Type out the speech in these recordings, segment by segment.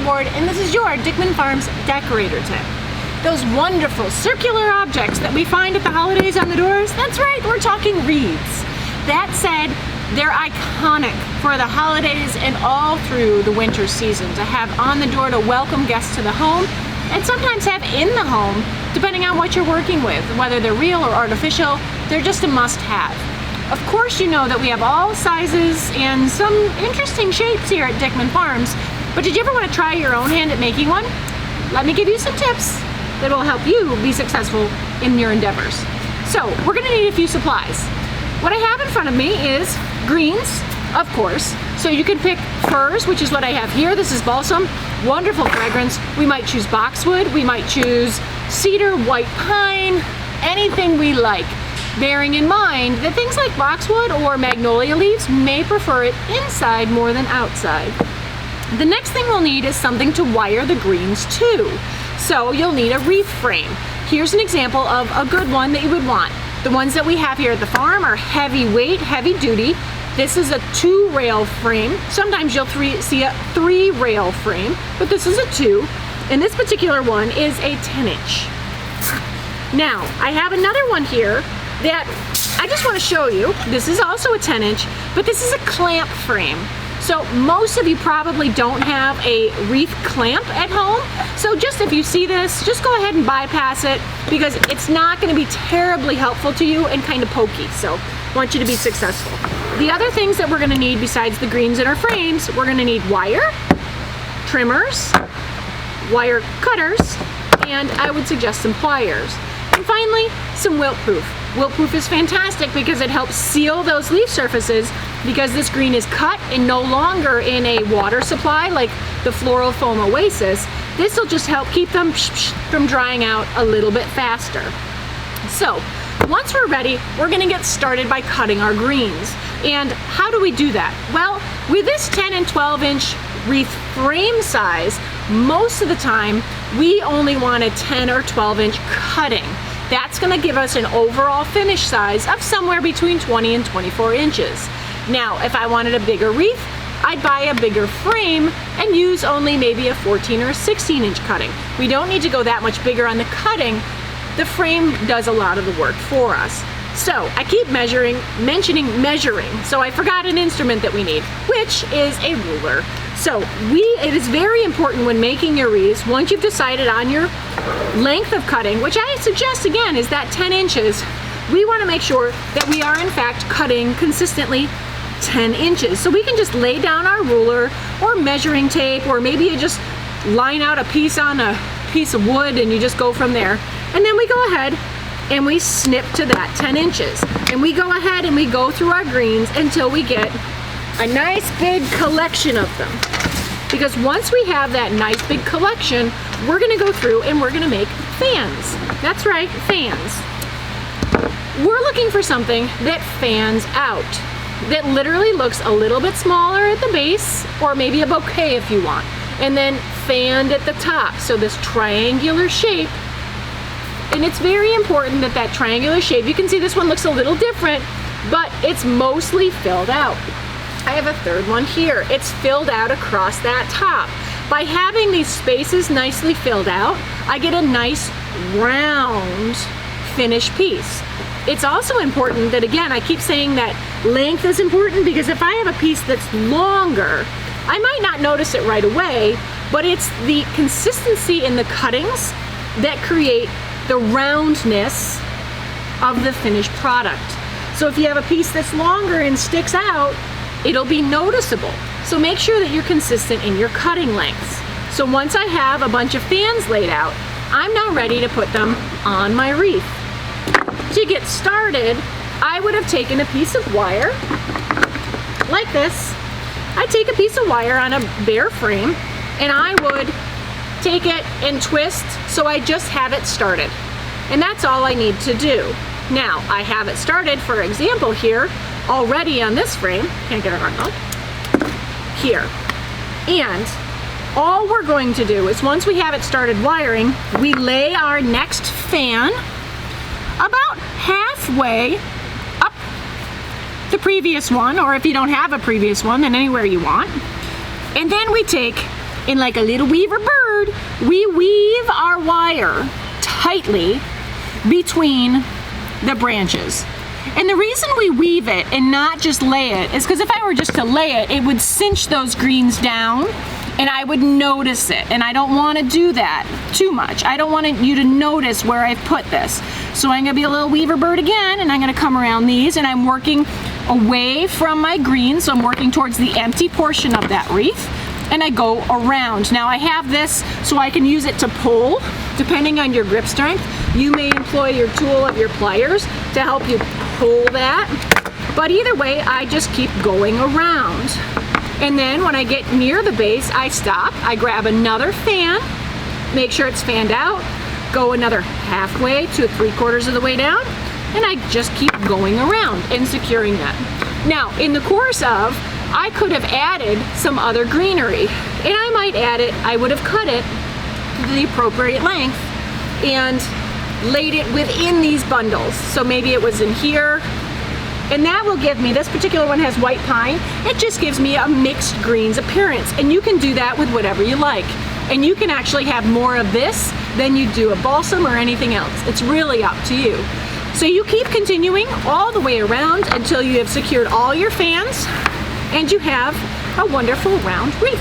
board, and this is your Dickman Farms decorator tip. Those wonderful circular objects that we find at the holidays on the doors, that's right, we're talking wreaths. That said, they're iconic for the holidays and all through the winter season to have on the door to welcome guests to the home, and sometimes have in the home, depending on what you're working with, whether they're real or artificial. They're just a must-have. Of course, you know that we have all sizes and some interesting shapes here at Dickman Farms, but did you ever want to try your own hand at making one? Let me give you some tips that will help you be successful in your endeavors. So, we're going to need a few supplies. What I have in front of me is greens, of course. So you can pick firs, which is what I have here. This is balsam, wonderful fragrance. We might choose boxwood, we might choose cedar, white pine, anything we like. Bearing in mind that things like boxwood or magnolia leaves may prefer it inside more than outside. The next thing we'll need is something to wire the greens to. So you'll need a wreath frame. Here's an example of a good one that you would want. The ones that we have here at the farm are heavyweight, heavy duty. This is a 2-rail frame. Sometimes you'll see a 3-rail frame, but this is a 2. And this particular one is a 10-inch. Now, I have another one here that I just want to show you. This is also a 10-inch, but this is a clamp frame. So most of you probably don't have a wreath clamp at home. So just if you see this, just go ahead and bypass it because it's not going to be terribly helpful to you and kind of pokey. So I want you to be successful. The other things that we're going to need besides the greens in our frames, we're going to need wire, trimmers, wire cutters, and I would suggest some pliers. And finally, some wilt-proof. Wilt-proof is fantastic because it helps seal those leaf surfaces because this green is cut and no longer in a water supply like the floral foam oasis. This will just help keep them from drying out a little bit faster. So, once we're ready, we're going to get started by cutting our greens. And how do we do that? Well, with this 10 and 12-inch wreath frame size, most of the time we only want a 10 or 12-inch cutting. That's going to give us an overall finish size of somewhere between 20 and 24 inches. Now, if I wanted a bigger wreath, I'd buy a bigger frame and use only maybe a 14 or a 16-inch cutting. We don't need to go that much bigger on the cutting. The frame does a lot of the work for us. So, I keep mentioning measuring, so I forgot an instrument that we need, which is a ruler. So, it is very important when making your wreaths, once you've decided on your length of cutting, which I suggest again is that 10 inches, we want to make sure that we are in fact cutting consistently 10 inches. So we can just lay down our ruler or measuring tape, or maybe you just line out a piece on a piece of wood and you just go from there. And then we go ahead and we snip to that 10 inches. And we go ahead and we go through our greens until we get a nice big collection of them. Because once we have that nice big collection, we're going to go through and we're going to make fans. That's right, fans. We're looking for something that fans out, that literally looks a little bit smaller at the base, or maybe a bouquet if you want, and then fanned at the top. So this triangular shape, and it's very important that that triangular shape, you can see this one looks a little different, but it's mostly filled out. I have a third one here. It's filled out across that top. By having these spaces nicely filled out, I get a nice round finished piece. It's also important that, again, I keep saying that length is important because if I have a piece that's longer, I might not notice it right away, but it's the consistency in the cuttings that create the roundness of the finished product. So if you have a piece that's longer and sticks out, it'll be noticeable. So make sure that you're consistent in your cutting lengths. So once I have a bunch of fans laid out, I'm now ready to put them on my wreath. To get started, I would have taken a piece of wire, like this. I take a piece of wire on a bare frame, and I would take it and twist so I just have it started. And that's all I need to do. Now, I have it started, for example here, already on this frame, can't get it on though, here. And all we're going to do is once we have it started wiring, we lay our next fan about halfway up the previous one, or if you don't have a previous one, then anywhere you want. And then we take And like a little weaver bird, we weave our wire tightly between the branches. And the reason we weave it and not just lay it is because if I were just to lay it, it would cinch those greens down and I would notice it. And I don't want to do that too much. I don't want you to notice where I've put this. So I'm going to be a little weaver bird again, and I'm going to come around these, and I'm working away from my green, so I'm working towards the empty portion of that wreath, and I go around. Now I have this so I can use it to pull. Depending on your grip strength, you may employ your tool of your pliers to help you pull that. But either way, I just keep going around. And then when I get near the base, I stop, I grab another fan, make sure it's fanned out, go another halfway to 3/4 of the way down, and I just keep going around and securing that. Now, in the course of, I could have added some other greenery, and I might add it, I would have cut it to the appropriate length and laid it within these bundles. So maybe it was in here, and that will give me, this particular one has white pine, it just gives me a mixed greens appearance, and you can do that with whatever you like. And you can actually have more of this than you do a balsam or anything else. It's really up to you. So you keep continuing all the way around until you have secured all your fans and you have a wonderful round wreath.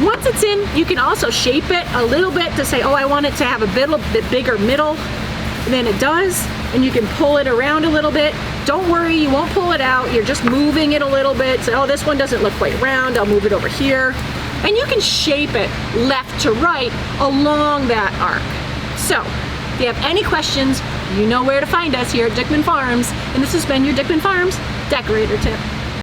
Once it's in, you can also shape it a little bit to say, oh, I want it to have a bit bigger middle than it does, and you can pull it around a little bit. Don't worry, you won't pull it out, you're just moving it a little bit. Say, oh, this one doesn't look quite round, I'll move it over here. And you can shape it left to right along that arc. So, if you have any questions, you know where to find us here at Dickman Farms, and this has been your Dickman Farms Decorator Tip.